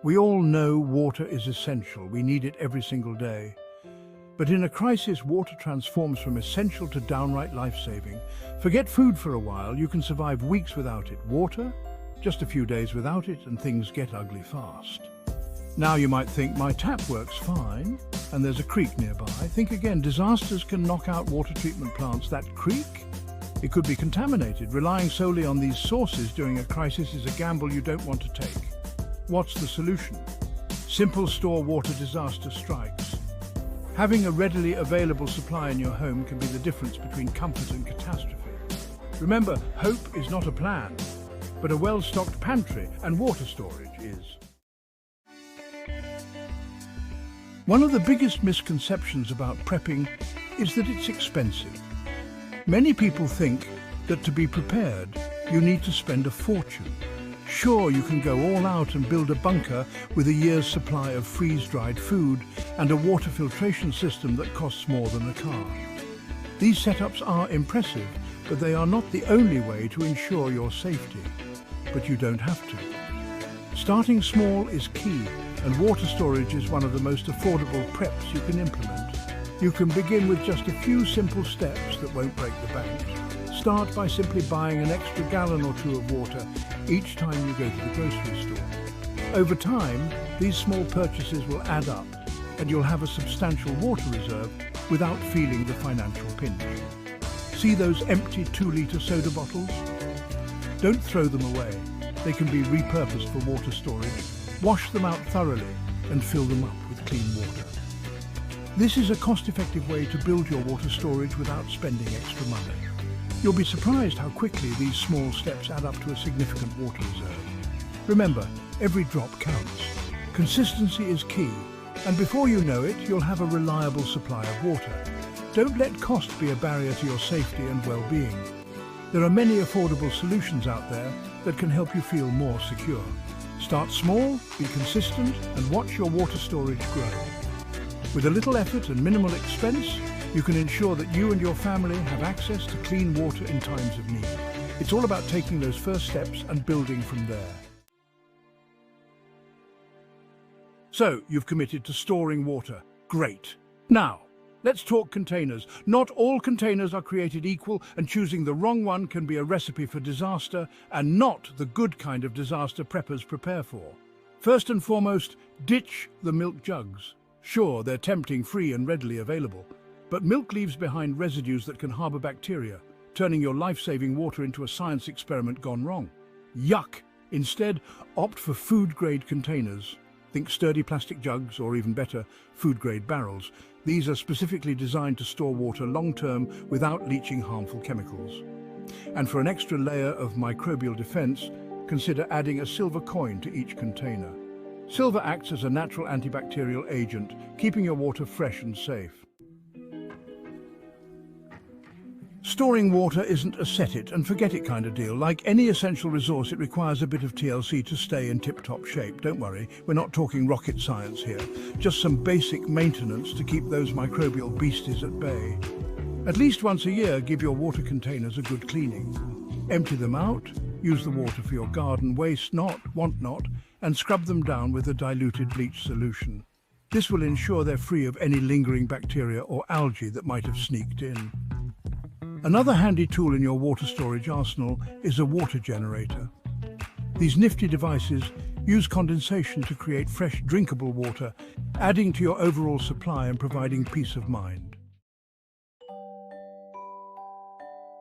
We all know water is essential. We need it every single day. But in a crisis, water transforms from essential to downright life-saving. Forget food for a while, you can survive weeks without it. Water? Just a few days without it and things get ugly fast. Now you might think, my tap works fine, and there's a creek nearby. Think again, disasters can knock out water treatment plants. That creek? It could be contaminated. Relying solely on these sources during a crisis is a gamble you don't want to take. What's the solution? Simple: store water disaster strikes. Having a readily available supply in your home can be the difference between comfort and catastrophe. Remember, hope is not a plan, but a well-stocked pantry, and water storage is. One of the biggest misconceptions about prepping is that it's expensive. Many people think that to be prepared, you need to spend a fortune. Sure, you can go all out and build a bunker with a year's supply of freeze-dried food and a water filtration system that costs more than a car. These setups are impressive, but they are not the only way to ensure your safety. But you don't have to. Starting small is key, and water storage is one of the most affordable preps you can implement. You can begin with just a few simple steps that won't break the bank. Start by simply buying an extra gallon or two of water each time you go to the grocery store. Over time, these small purchases will add up, and you'll have a substantial water reserve without feeling the financial pinch. See those empty 2-litre soda bottles? Don't throw them away. They can be repurposed for water storage. Wash them out thoroughly and fill them up with clean water. This is a cost-effective way to build your water storage without spending extra money. You'll be surprised how quickly these small steps add up to a significant water reserve. Remember, every drop counts. Consistency is key, and before you know it, you'll have a reliable supply of water. Don't let cost be a barrier to your safety and well-being. There are many affordable solutions out there that can help you feel more secure. Start small, be consistent, and watch your water storage grow. With a little effort and minimal expense, you can ensure that you and your family have access to clean water in times of need. It's all about taking those first steps and building from there. So, you've committed to storing water. Great. Now, let's talk containers. Not all containers are created equal, and choosing the wrong one can be a recipe for disaster, and not the good kind of disaster preppers prepare for. First and foremost, ditch the milk jugs. Sure, they're tempting, free and readily available, but milk leaves behind residues that can harbour bacteria, turning your life-saving water into a science experiment gone wrong. Yuck! Instead, opt for food-grade containers. Think sturdy plastic jugs, or even better, food-grade barrels. These are specifically designed to store water long-term without leaching harmful chemicals. And for an extra layer of microbial defense, consider adding a silver coin to each container. Silver acts as a natural antibacterial agent, keeping your water fresh and safe. Storing water isn't a set-it-and-forget-it kind of deal. Like any essential resource, it requires a bit of TLC to stay in tip-top shape. Don't worry, we're not talking rocket science here. Just some basic maintenance to keep those microbial beasties at bay. At least once a year, give your water containers a good cleaning. Empty them out, use the water for your garden, waste not, want not, and scrub them down with a diluted bleach solution. This will ensure they're free of any lingering bacteria or algae that might have sneaked in. Another handy tool in your water storage arsenal is a water generator. These nifty devices use condensation to create fresh, drinkable water, adding to your overall supply and providing peace of mind.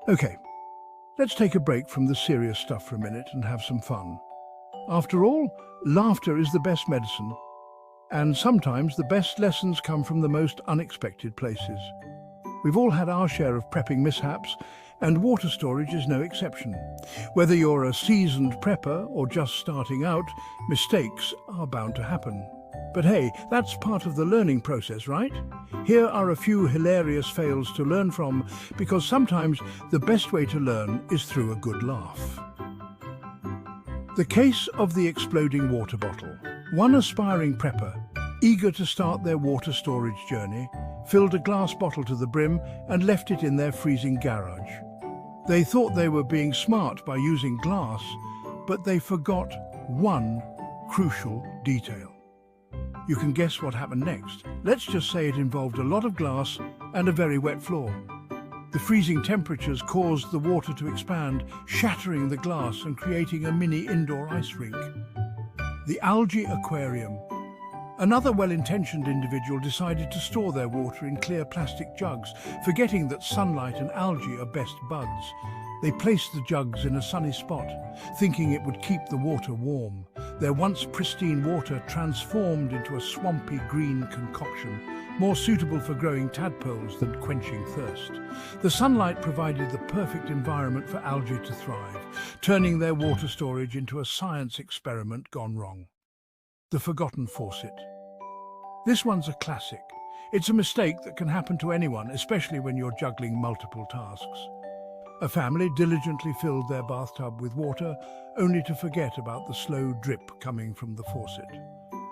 Okay, let's take a break from the serious stuff for a minute and have some fun. After all, laughter is the best medicine, and sometimes the best lessons come from the most unexpected places. We've all had our share of prepping mishaps, and water storage is no exception. Whether you're a seasoned prepper or just starting out, mistakes are bound to happen. But hey, that's part of the learning process, right? Here are a few hilarious fails to learn from, because sometimes the best way to learn is through a good laugh. The case of the exploding water bottle. One aspiring prepper, eager to start their water storage journey, filled a glass bottle to the brim and left it in their freezing garage. They thought they were being smart by using glass, but they forgot one crucial detail. You can guess what happened next. Let's just say it involved a lot of glass and a very wet floor. The freezing temperatures caused the water to expand, shattering the glass and creating a mini indoor ice rink. The algae aquarium. Another well-intentioned individual decided to store their water in clear plastic jugs, forgetting that sunlight and algae are best buds. They placed the jugs in a sunny spot, thinking it would keep the water warm. Their once pristine water transformed into a swampy green concoction, more suitable for growing tadpoles than quenching thirst. The sunlight provided the perfect environment for algae to thrive, turning their water storage into a science experiment gone wrong. The forgotten faucet. This one's a classic. It's a mistake that can happen to anyone, especially when you're juggling multiple tasks. A family diligently filled their bathtub with water, only to forget about the slow drip coming from the faucet.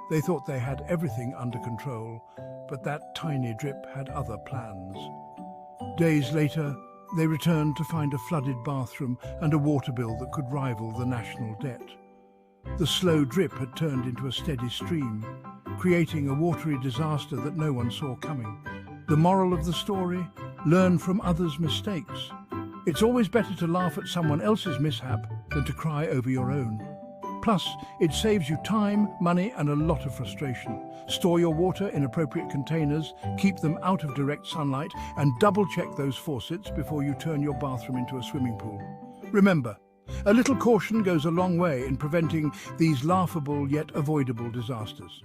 They thought they had everything under control, but that tiny drip had other plans. Days later, they returned to find a flooded bathroom and a water bill that could rival the national debt. The slow drip had turned into a steady stream, creating a watery disaster that no one saw coming. The moral of the story? Learn from others' mistakes. It's always better to laugh at someone else's mishap than to cry over your own. Plus, it saves you time, money, and a lot of frustration. Store your water in appropriate containers, keep them out of direct sunlight, and double-check those faucets before you turn your bathroom into a swimming pool. Remember, a little caution goes a long way in preventing these laughable yet avoidable disasters.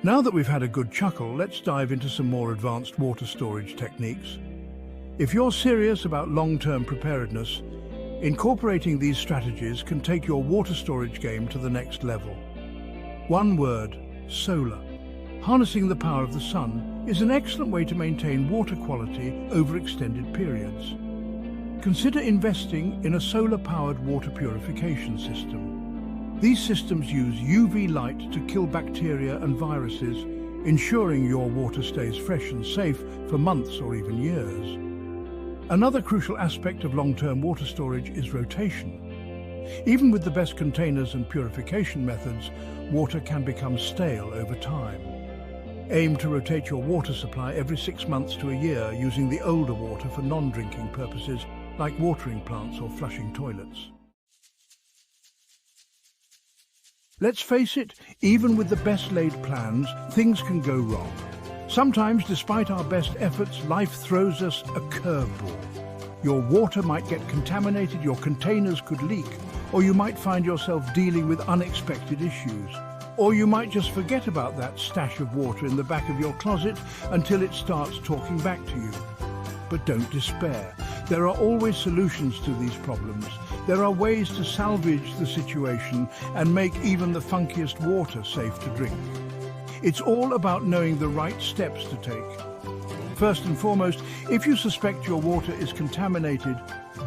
Now that we've had a good chuckle, let's dive into some more advanced water storage techniques. If you're serious about long-term preparedness, incorporating these strategies can take your water storage game to the next level. One word: solar. Harnessing the power of the sun is an excellent way to maintain water quality over extended periods. Consider investing in a solar-powered water purification system. These systems use UV light to kill bacteria and viruses, ensuring your water stays fresh and safe for months or even years. Another crucial aspect of long-term water storage is rotation. Even with the best containers and purification methods, water can become stale over time. Aim to rotate your water supply every 6 months to a year, using the older water for non-drinking purposes like watering plants or flushing toilets. Let's face it, even with the best laid plans, things can go wrong. Sometimes, despite our best efforts, life throws us a curveball. Your water might get contaminated, your containers could leak, or you might find yourself dealing with unexpected issues. Or you might just forget about that stash of water in the back of your closet until it starts talking back to you. But don't despair. There are always solutions to these problems. There are ways to salvage the situation and make even the funkiest water safe to drink. It's all about knowing the right steps to take. First and foremost, if you suspect your water is contaminated,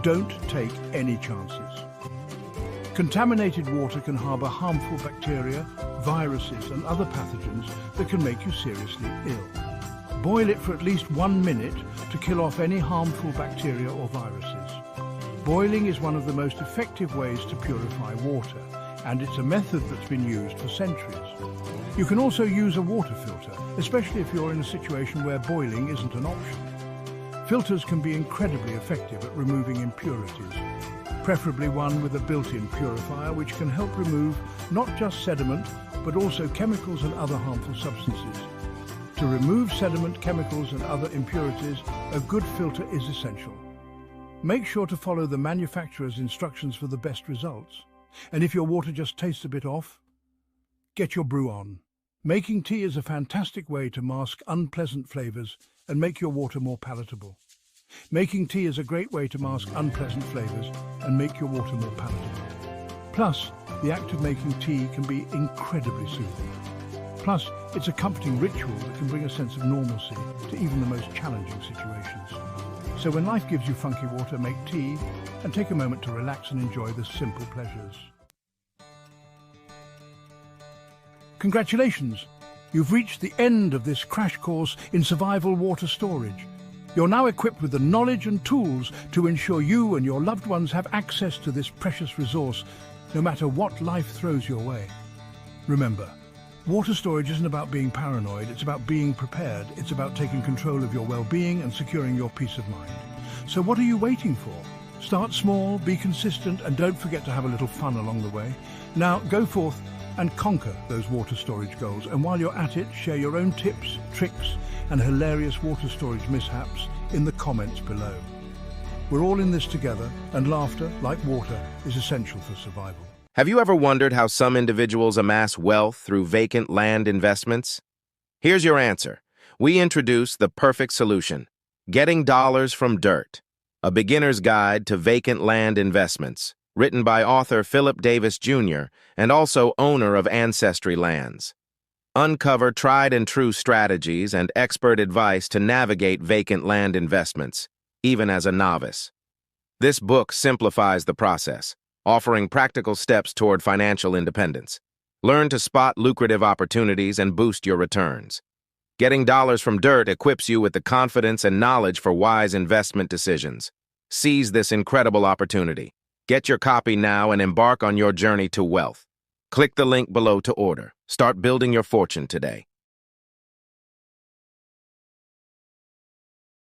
don't take any chances. Contaminated water can harbour harmful bacteria, viruses and other pathogens that can make you seriously ill. Boil it for at least 1 minute to kill off any harmful bacteria or viruses. Boiling is one of the most effective ways to purify water, and it's a method that's been used for centuries. You can also use a water filter, especially if you're in a situation where boiling isn't an option. Filters can be incredibly effective at removing impurities, preferably one with a built-in purifier which can help remove not just sediment, but also chemicals and other harmful substances. To remove sediment, chemicals and other impurities, a good filter is essential. Make sure to follow the manufacturer's instructions for the best results. And if your water just tastes a bit off, get your brew on. Making tea is a fantastic way to mask unpleasant flavors and make your water more palatable. Making tea is a great way to mask unpleasant flavors and make your water more palatable. Plus, the act of making tea can be incredibly soothing. Plus, it's a comforting ritual that can bring a sense of normalcy to even the most challenging situations. So when life gives you funky water, make tea and take a moment to relax and enjoy the simple pleasures. Congratulations! You've reached the end of this crash course in survival water storage. You're now equipped with the knowledge and tools to ensure you and your loved ones have access to this precious resource, no matter what life throws your way. Remember, water storage isn't about being paranoid, it's about being prepared. It's about taking control of your well-being and securing your peace of mind. So what are you waiting for? Start small, be consistent, and don't forget to have a little fun along the way. Now, go forth and conquer those water storage goals. And while you're at it, share your own tips, tricks, and hilarious water storage mishaps in the comments below. We're all in this together, and laughter, like water, is essential for survival. Have you ever wondered how some individuals amass wealth through vacant land investments? Here's your answer. We introduce the perfect solution: Getting Dollars from Dirt, a beginner's guide to vacant land investments, written by author Philip Davis Jr. and also owner of Ancestry Lands. Uncover tried-and-true strategies and expert advice to navigate vacant land investments, even as a novice. This book simplifies the process, offering practical steps toward financial independence. Learn to spot lucrative opportunities and boost your returns. Getting Dollars from Dirt equips you with the confidence and knowledge for wise investment decisions. Seize this incredible opportunity. Get your copy now and embark on your journey to wealth. Click the link below to order. Start building your fortune today.